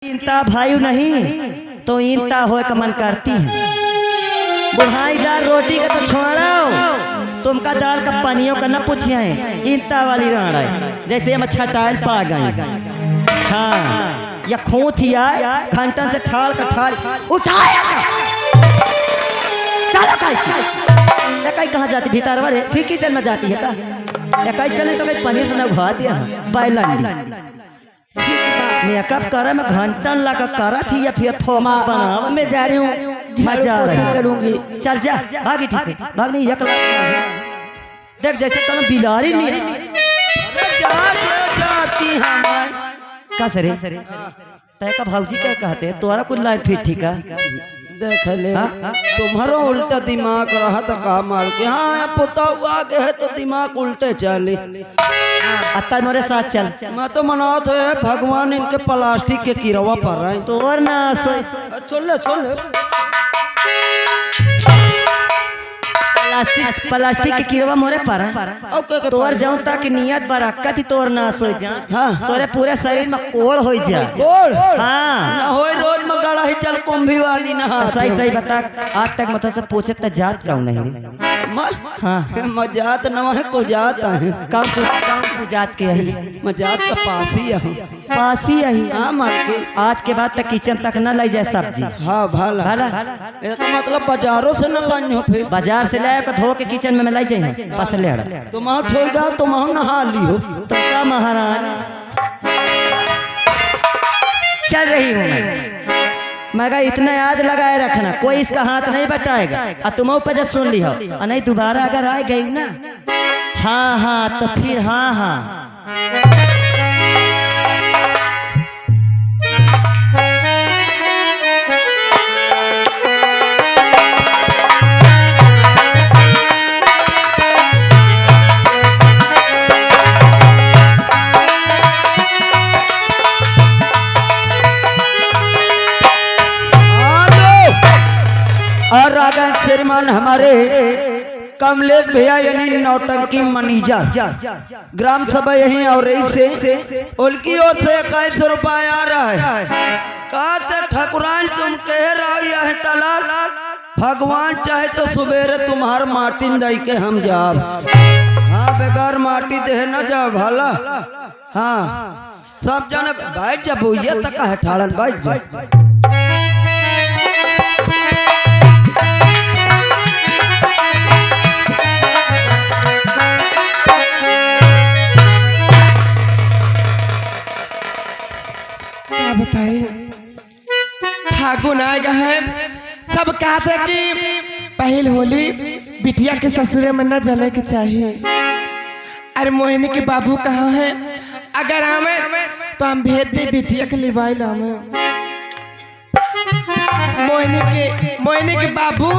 इंता भाई नहीं तो इंता हो का मन करती है। बुढ़ाई दाल रोटी का तो छोड़ो, तुमका दाल का पानियों का न पूछिए, इंता वाली राण है जैसे हम छटाइल पा गए। हाँ या खोथ ही आए खंटन से ठाल का ठाल उठाया कहीं कहाँ जाती भीतर वाले फिर किचन में जाती है कहीं चले तो मैं पनीर से उघा दिया बैलंडी मेकअप करा मैं घंटन लगा करा थी या फिर फोमा बना मैं जा रही हूँ मजा करूंगी। चल जा भागी ठीक है भाग नहीं देख जैसे तुम बिलारी नहीं जाती हमार कसरे तय का भाऊजी क्या कहते हैं तुम्हारा कुछ लाइन फिट ठीक है देख ले तुम्हारा उल्टा दिमाग रहा तो का मार के हाँ पोता हुआ गए है तो दिमाग उल्टे चले। अत्ता मेरे साथ चल मैं तो मनात है भगवान इनके प्लास्टिक के किरवा पर रहे हैं तो और ना चल प्लास्टिक के किरवा मोरे पर तोर जाऊं तक नियत बरक्का थी तोर ना सो जा तोरे पूरे शरीर में कोड़ हो जा हाँ ना होए रोज में गड़ा ही चल कुंभी वाली ना सही सही बता आज तक मतलब से पूछे तो जात क्यों नहीं हाँ मजात न है को जात है कम जात के यही मजात का पास ही यही हाँ मार के आज के बाद तक किचन तक न ले जाए सब्जी। हाँ भाला भाला ये तो मतलब बाजारों से न लानी हो फिर बाजार से लाए को धो के किचन में लाई जाए बस ले तुम छोड़ तुम नहा ली हो तो क्या महारानी चल रही हूँ मगर इतना याद लगाए रखना कोई इसका हाथ नहीं बटाएगा और तुम ऊपर सुन ली हो और नहीं दोबारा अगर आ गई ना हाँ हाँ तो फिर हाँ हाँ और रागा श्रीमान हमारे कमलेश भैया यानी नौटंकी मैनेजर ग्राम सभा यही और रही से उनकी ओर से 21 रुपया आ रहा है। कहते ठाकुरान तुम कह रहा है तलाल भगवान चाहे तो सुबेरे तुम्हार माटी दई के हम जाब। हाँ बेकार माटी दे न जाओ भला हाँ सब जन बैठ जा बोइया तक है ठाड़न बैठ जा बताए फागुन आएगा है सब कहते कि पहल होली बिटिया के ससुरे में न जले के चाहिए। अरे मोहिनी के बाबू कहाँ है अगर आवे तो हम भेज दे बिटिया के लिवाई लावे। मोहिनी के बाबू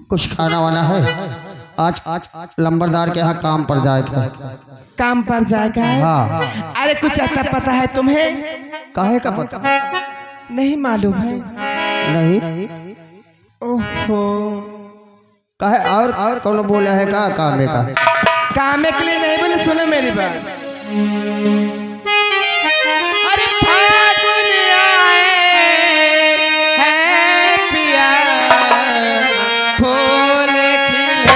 कुछ खाना वाना है आज लंबरदार के यहाँ काम पर जाएगा काम पर जाएगा है? हाँ अरे कुछ आता पता है तुम्हें काहे का पता नहीं मालूम है नहीं ओहो काहे और कौन बोला है का कामे का कामे के लिए नहीं बोले सुनो मेरी बात। अरे फागुन आए है पिया फूल खिले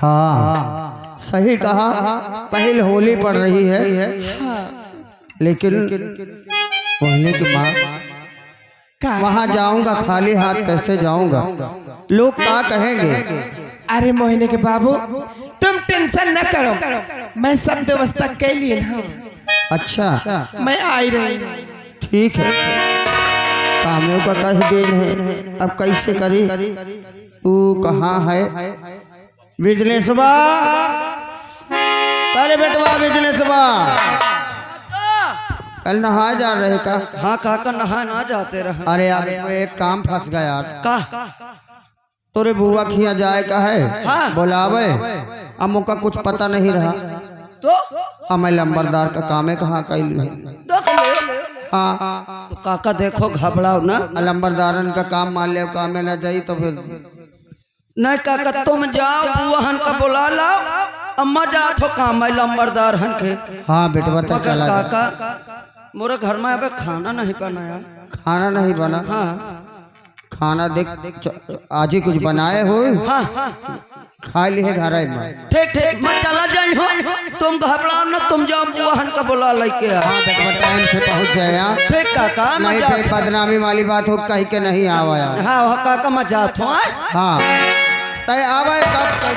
हाँ सही कहा पहल होली पड़ रही है लेकिन मोहिनी की माँ वहाँ जाऊंगा खाली हाथ कैसे जाऊंगा लोग क्या कहेंगे। अरे मोहिनी के बाबू तुम टेंशन न करो, मैं सब व्यवस्था कर लिए ना। अच्छा मैं आई रही हूँ। ठीक है, कामों का कह देन है, अब कैसे करी। वो कहाँ है बिजनेसवा? अरे बेटवा बिजनेसवा, कल नहा जा रहे का? हाँ काका नहा ना जाते रहे। अरे यार एक काम फंस गया यार। का तोरे बुआ खिया जाए का है, हाँ। बोलावे, अब मुका कुछ पता नहीं रहा तो अब मैं लंबरदार का काम है कहाँ कैलू है। देख ले। हाँ तो काका देखो घबराओ ना। लंबरदारन का काम मान ले, काम में न जाई तो फिर नहीं काका तुम जाओ, बुआहन का बुला लाओ, अम्मा जात हो काम है लंबरदार हन के। हाँ बेटवा तो मगर चला जा। काका मोरे घर में अब खाना नहीं बनाया। खाना नहीं बना? हाँ खाना देख आज ही कुछ बनाए हो, हाँ खा लिए घर में। ठीक ठीक मैं चला जाई हो, तुम घबराओ ना, तुम जाओ बुआहन का बुला लेके आ। हाँ बेटवा टाइम से पहुँच जाए यहाँ, ठीक काका मैं नहीं जात फिर बदनामी वाली बात हो कहीं के नहीं आवा यार। हूँ। हाँ काका मैं जात हूँ। हाँ तय आवा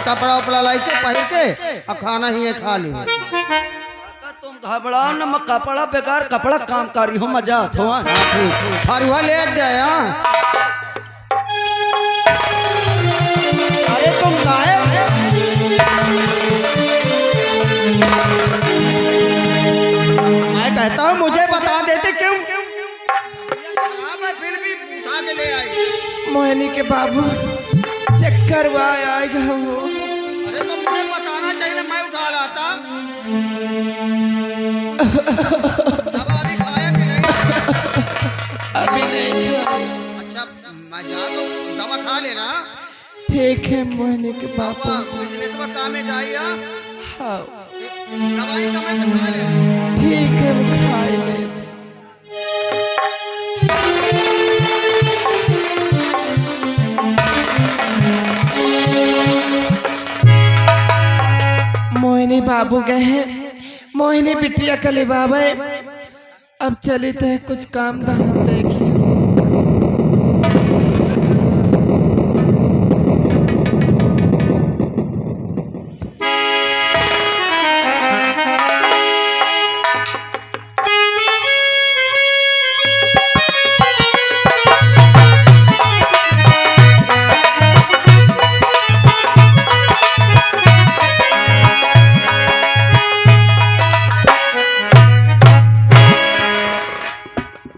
कपड़ा उपड़ा लाई के पहिर के अब खाना ही है खा ली। काका तुम घबराओ ना, मैं कपड़ा बेकार कपड़ा काम करी हूँ, मैं जात हूँ। ठीक फरुआ ले जाए। अरे तुम गायब, मैं कहता हूँ मुझे बता देते क्यों? मैं फिर भी उठा के ले आई। मोहिनी के बाबू चक्कर वो आएगा वो। अरे तो मुझे बताना चाहिए, मैं उठा लाता। दवा अभी खाया कि नहीं? अभी नहीं। अच्छा मैं जा तो दवा खा लेना। ठीक है मोहिनी के बाबू। बिजनेस में काम में जाइए, हाँ दवाई समय से खा लेना। ठीक है वो खाई ले। मोहिनी बाबू गए हैं, मोहिनी बिटिया कली बाबा अब चली तो कुछ काम धाम देखिए।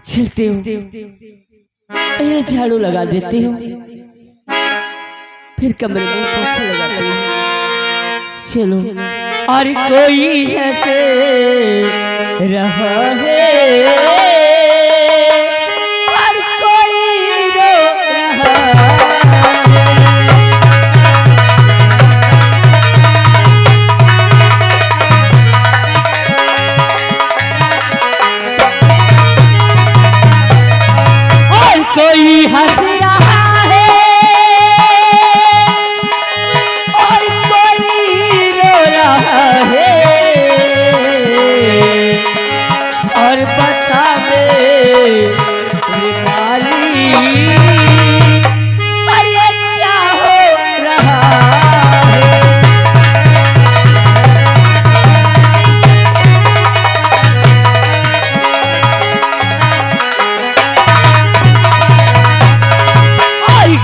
चलती हूँ, पहले झाड़ू लगा देती हूँ, फिर कमरे में पोछा लगाती हूँ। चलो और कोई ऐसे रहा है और कोई रो रहा है। कोई हंस रहा है और कोई रो रहा है, और बता दे माली और ये क्या हो रहा है।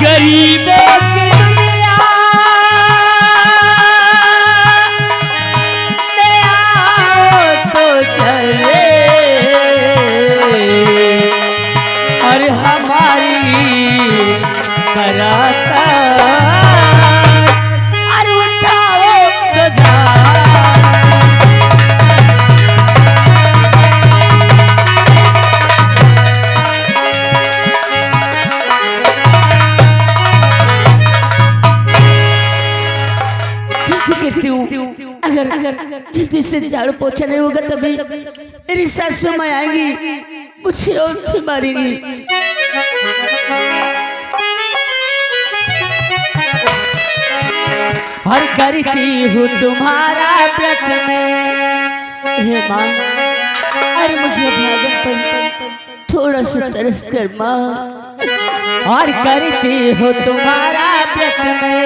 गरीबों की दुनिया में आओ तो चले, और हमारी कराता और उठाओ तो जा। अगर जल्दी से झाड़ू पोछा नहीं होगा तभी मेरी सासू माँ आएंगी, मुझे और भी मारेंगी। और करती हूँ तुम्हारा व्रत में हे माँ, अरे मुझे भागन पर थोड़ा सा तरस कर माँ। और करती हूँ तुम्हारा व्रत में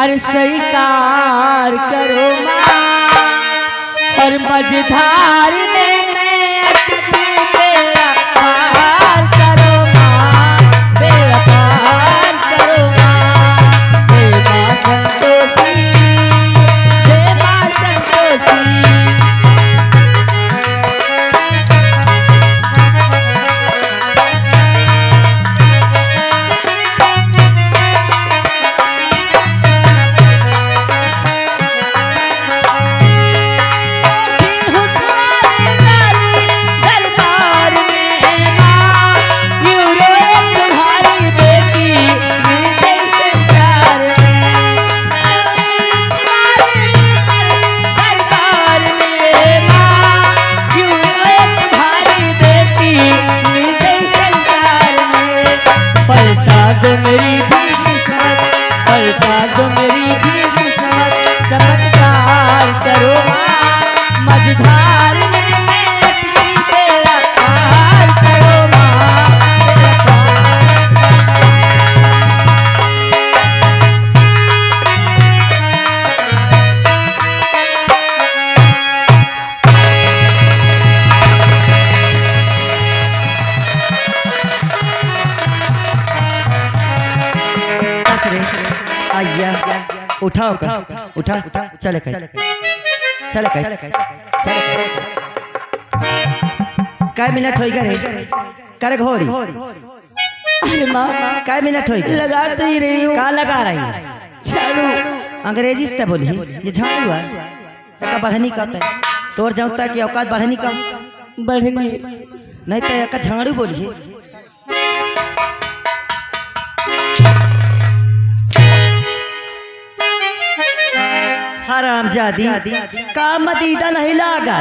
अरे स्वीकार करो माँ और मझधार में मैं अटकी बेड़ा पार करो माँ, बेड़ा पार करो माँ। हे माँ संतोषी, हे माँ संतोषी। मेरी भी किस्मत, पलटा दो मेरी भी किस्मत, चमत्कार करो माँ, मझधार में मैं अटकी बेड़ा पार करो माँ, बेड़ा आइया उठाओ कर उठा चले कहीं चले कहीं चले काय मिनट होई रे करे घोड़ी अरे माँ काय मिनट होई लगा तो ही रही हूँ। का लगा रही झाड़ू अंग्रेजी से बोली ये झाड़ू है का बढ़नी कहता है तोर जाऊँ तक औकात बढ़नी का बढ़नी नहीं तो एक झाड़ू बोली हराम जादी का मदीदा नहीं लागा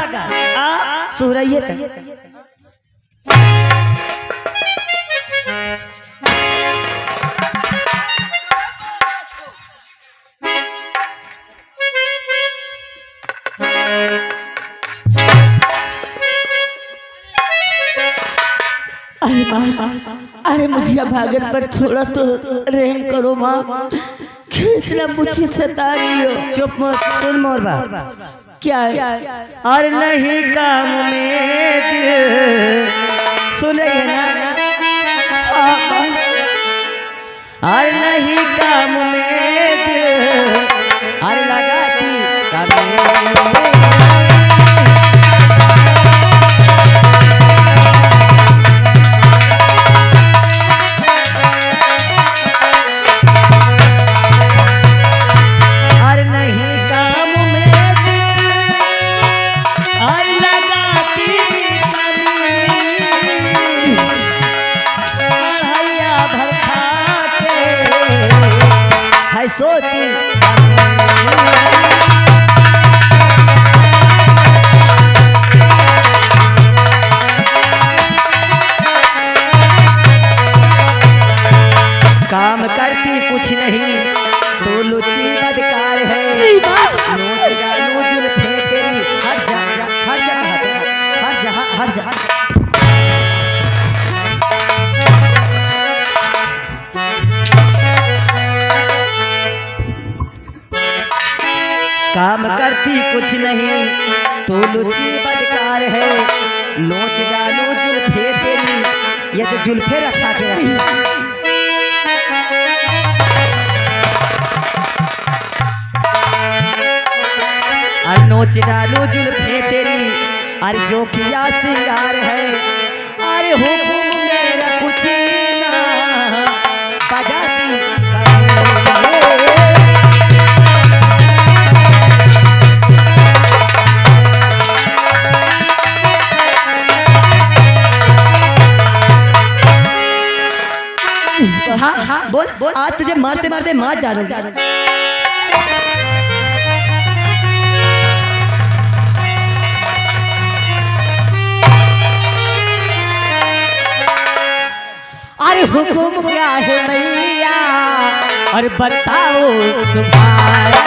आ सुहरैये तक अरे माँ, अरे मुझे भागन पर थोड़ा तो रहम करो माँ, क्यों इतना मुझे सता रही हो। चुप मत सुन मोर बात क्या है? और नहीं काम में दिल सुन रही है ना और नहीं काम में दिल और लगाती सोती काम करती कुछ नहीं तो लुची बदकार है नोच जानो जुल्फे तेरी हर जगह हर जगह हर जगह हर जगह काम करती कुछ नहीं तो लुची बदकार है नोच जानो जुल्फे तेरी ये तो जुल्फे रखा के रखी और नोच डालो जुल्फे तेरी अरे जो किया सिंगार है अरे हुकुम मेरा कुछ ना बजाती हाँ हाँ बोल बोल आज तुझे मारते मारते मार डालूंगी अरे हुकुम क्या है मैया और बताओ तुम्हारा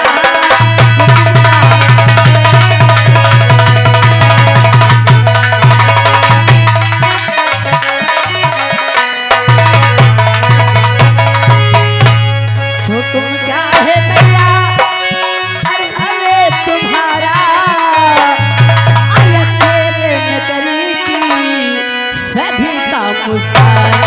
हुकुम क्या है मैया मुसाया।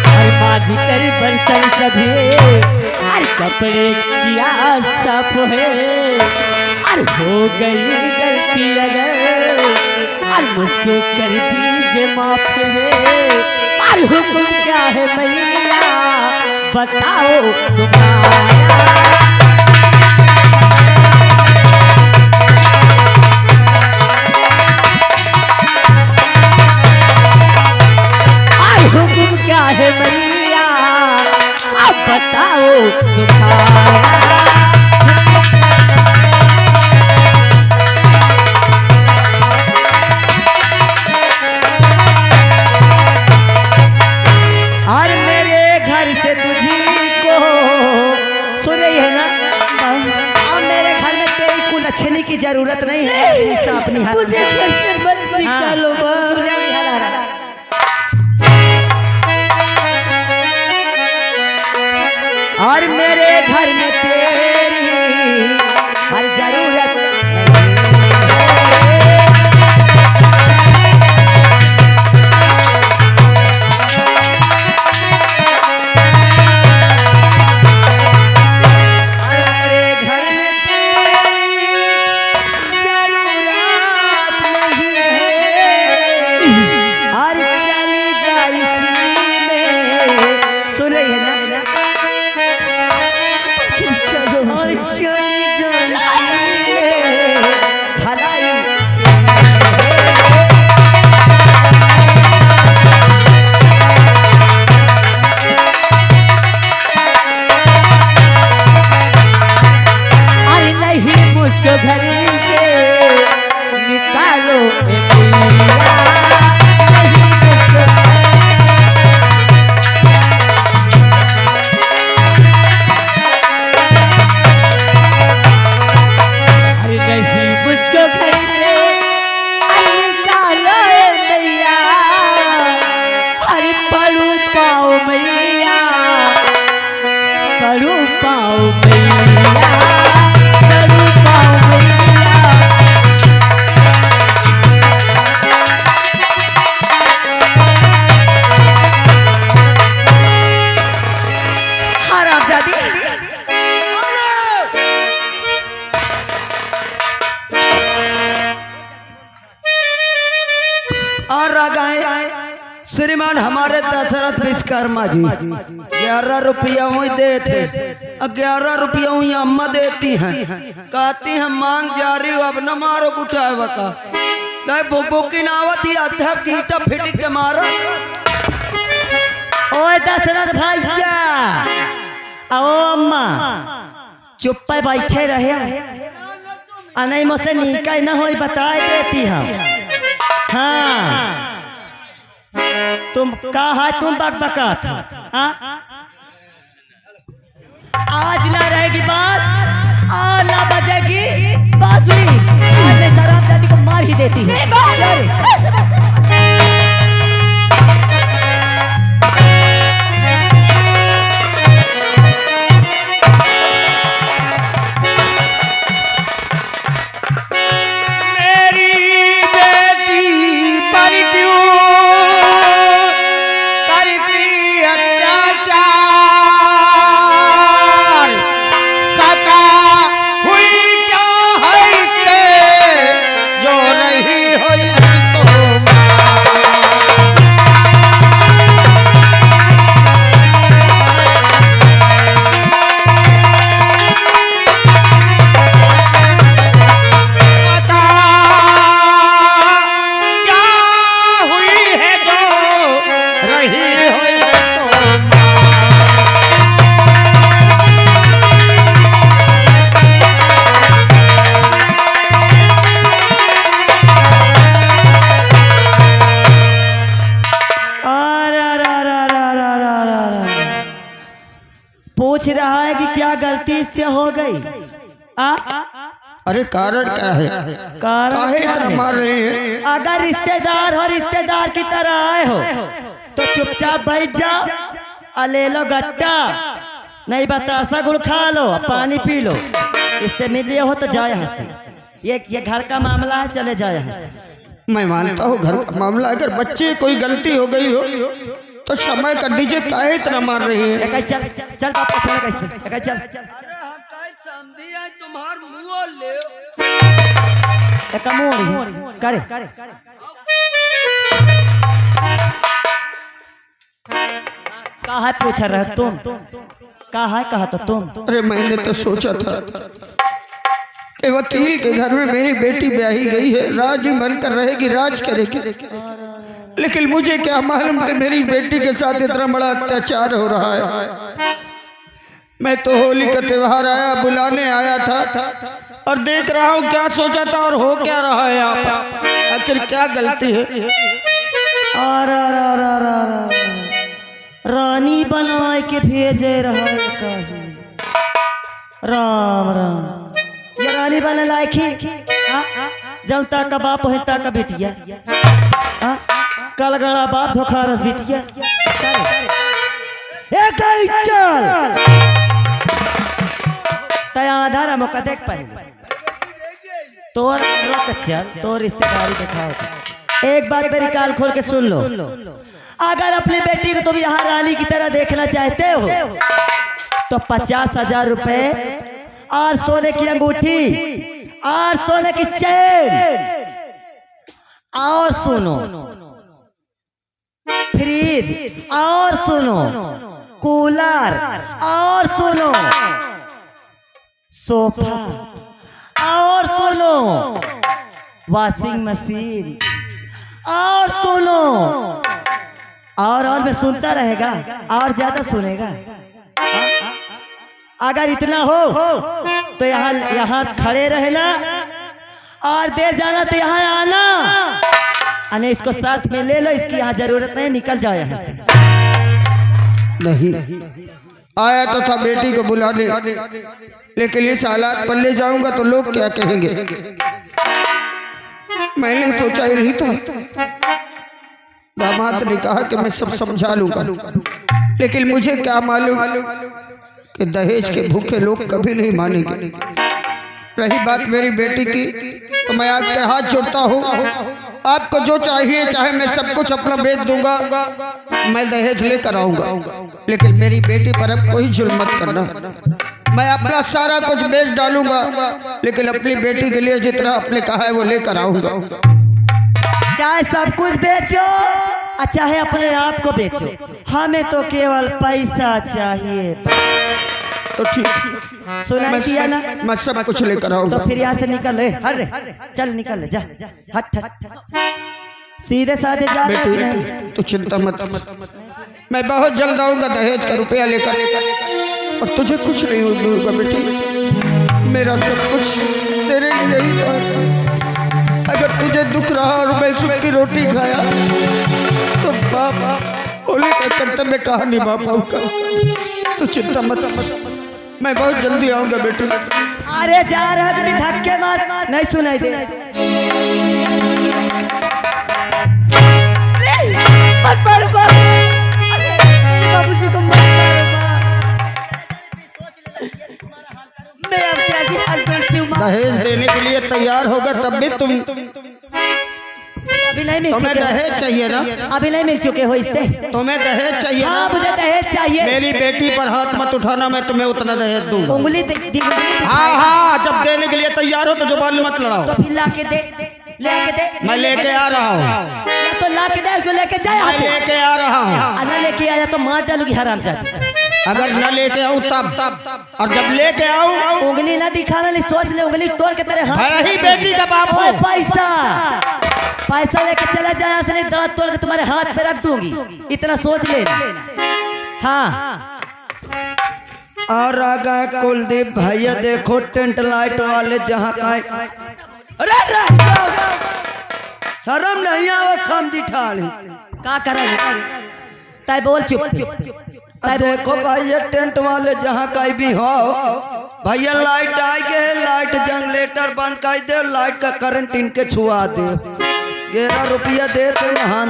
हर माझी कर बर्तन सभी, हर कपड़े किया साफ है, और हो गई गलती अगर, और मुझको कर दीजिए माफ है, और हुक्म क्या है मैया बताओ तुम्हारा। हुक्म क्या है मैया अब बताओ तुम्हारा। और मेरे घर से तुझी को सुन रही है ना? अब मेरे घर में तेरी कुल अच्छे की जरूरत नहीं है। अपनी हाथ मुझे कैसे मत निकालो और मेरे घर में तेरी हर जरूरत घर से निकालो मैया। अरे नहीं मुझको घर से निकालो मैया, अरे पढ़ू पाओ मैया, पढ़ू पाओ मैया। और रागाए श्रीमान हमारे दशरथ विश्वकर्मा जी 11 रुपया वही दे थे, 11 रुपया वही अम्मा देती हैं, कहती हैं मांग जा रही हो अब न मारो उठाए बका नहीं भूखो की नावत ही आधा कीटा फिटी के मारो। ओए दशरथ भाई क्या आओ अम्मा चुप पे बैठे रहे अनई मुझसे नीका न हो बताए देती हम। हाँ तुम कहा तुम बकबका था आज ना रहेगी बात और ना बजेगी बांसुरी। आज मैं शराब दादी को मार ही देती हूँ। पूछ रहा है कि क्या गलती इससे हो गई? अरे कारण क्या है? कारण काहे क्या इतना है? मार रहे हैं? अगर रिश्तेदार हो रिश्तेदार की तरह आए हो तो चुपचाप बैठ जाओ और ले लो गट्टा नहीं बतासा गुड़ खा लो, पानी पी लो, इससे मिलिए हो तो जाओ यहाँ से। ये घर का मामला है, चले जाओ यहाँ से। मैं मानता हूँ घर का मामला, अगर बच्चे कोई गलती हो गई हो तो क्षमा कर दीजिए, काहे इतना मार रही है? एकाई चल चल बाप का छोड़ कैसे, एकाई चल। अरे हम काहे समझी आई तुम्हार मुंह ले। एका मोड़ करे कहा पूछ रहे तुम, कहा तो तुम। अरे मैंने तो सोचा था कि वकील के घर में मेरी बेटी ब्याही गई है, राज बनकर रहेगी, राज करेगी, लेकिन मुझे क्या मालूम कि मेरी बेटी के साथ इतना बड़ा अत्याचार हो रहा है। मैं तो होली का त्योहार आया, बुलाने आया था और देख रहा हूँ क्या सोचा था और हो क्या रहा है यहाँ पर। आखिर क्या गलती है? रानी बनाए के भेजे रहा है कहीं। राम राम, ये रानी बने लायक ही जब तक का बाप है तक का बेटिया, कल गड़ा बाप धोखा रस बेटिया। चल तया आधार मौका देख पाए तोर रोक चल, तोर रिश्तेदारी दिखाओ। एक बात मेरी कान खोल के सुन लो, अगर अपनी बेटी को तुम यहाँ रानी की तरह देखना चाहते हो तो 50,000 रुपए और सोने की अंगूठी और सोने की चेन और सुनो फ्रिज और सुनो कूलर और सुनो सोफा और सुनो वॉशिंग मशीन और सुनो और मैं सुनता रहेगा और ज्यादा सुनेगा। अगर इतना हो तो यहाँ खड़े रहना और दे जाना तो यहाँ आना, अने इसको साथ में ले लो, इसकी यहाँ जरूरत नहीं, निकल जाओ यहाँ से। नहीं आया तो था बेटी को बुलाने, लेकिन इस हालात पर ले जाऊंगा तो लोग क्या कहेंगे। मैंने सोचा ही नहीं था, दामाद ने कहा कि मैं सब समझा लूंगा, लेकिन मुझे क्या मालूम कि दहेज के भूखे लोग कभी नहीं मानेंगे। रही बात मेरी बेटी की तो मैं आपके हाथ जोड़ता हूँ, आपको जो चाहिए चाहे मैं सब कुछ अपना बेच दूंगा, मैं दहेज लेकर आऊंगा, लेकिन मेरी बेटी पर अब कोई जुल्म मत करना। मैं अपना सारा कुछ बेच डालूंगा, लेकिन अपनी बेटी के लिए जितना आपने कहा है वो लेकर आऊंगा। चाहे सब कुछ बेचो और चाहे अपने आप को बेचो, हमें तो केवल पैसा चाहिए। तो ठीक, सुनाई दिया ना? मैं सब कुछ लेकर आऊंगा। तो फिर यहाँ से निकल ले, हट रे, चल निकल ले, जा हट हट, सीधे साधे जा रहे कि नहीं? बेटी तू चिंता मत, मैं बहुत जल्द आऊंगा दहेज का रुपया लेकर, और तुझे कुछ नहीं होगा बेटी, मेरा सब कुछ तेरे लिए ही था। अगर तुझे दुख रहा और मैं सुख की रोटी खाया तो बाप होली का कर्तव्य कहाँ निभा पाऊंगा। तू चिंता मत, मैं बहुत जल्दी आऊंगा बेटी। अरे जा रहा है धक्के मार, नहीं सुनाई दे। मत मारो बाबूजी को, मत मारो। मैं अब क्या की हाल करती हूँ? दहेज देने के लिए तैयार होगा तब भी तुम, अभी नहीं मिल तुम्हें चुके दहेज चाहिए ना? अभी नहीं मिल चुके हो इससे? तुम्हें दहेज चाहिए ना? हाँ मुझे दहेज चाहिए। मेरी बेटी पर हाथ मत उठाना, मैं तुम्हें उतना दहेज दूंगा। उंगली हाँ हाँ, जब देने के लिए तैयार हो तो जुबान मत लड़ाओ। तो फिर लाके दे, लेके दे। मैं लेके आ रहा हूँ। तो लाके दे, उसको लेके जाए। मैं लेके आ रहा हूँ। ना लेके आया तो मार डालूंगी हरामजादी। अगर न लेके आऊँ तब, और जब लेके आऊँ उंगली ना दिखाना, नहीं सोच ले, उंगली तोड़ के तेरे हाथ। ही बेटी का बाप हो। पैसा लेके चला जाए, यहाँ से नहीं दांत तोड़ के तुम्हारे हाथ पे रख दूंगी, इतना सोच ले। हाँ और आ गए कुलदीप भैया, देखो टेंट लाइट वाले जहाँ का। अरे शर्म नहीं आवत, समझी ठाड़ी का कर ताई बोल चुप। देखो भैया टेंट वाले जहाँ कहीं भी हो भैया, लाइट आई गए, लाइट जनरेटर बंद कर दे, लाइट का करंट इनके छुआ दे, 11 रुपया दे तो यहाँ